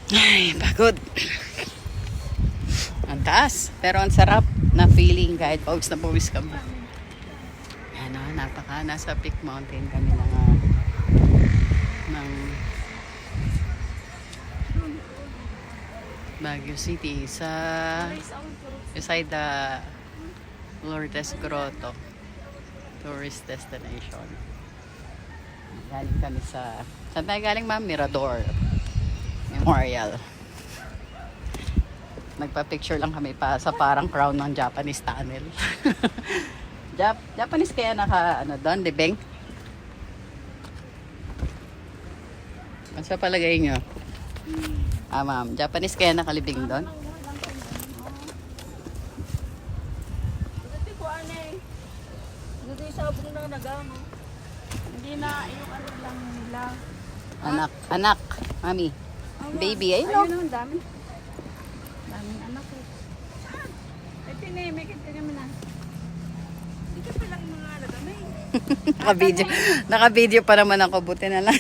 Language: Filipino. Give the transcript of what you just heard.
Ay, pagod. Ang taas. Pero ang sarap na feeling kahit pawis na pawis kami. Yan o, nasa Peak Mountain kami ng Baguio City sa beside the Lourdes Grotto tourist destination. Galing kami sa saan tayo galing, ma'am? Mirador Memorial. Nagpa-picture lang kami pa sa parang crown ng Japanese tunnel. Japanese kaya doon, libing? Ano sa palagay nyo? Ma'am, Japanese kaya nakalibing doon? Dati ko dati sabong na nagano. Hindi na yung ano lang nila. Anak, mami. Baby, ayun o. Ayun ang dami. Daming anak eh. Ay, tinimik kami na. Dito pa lang mga nagamay. Naka-video pa naman ako, buti na lang.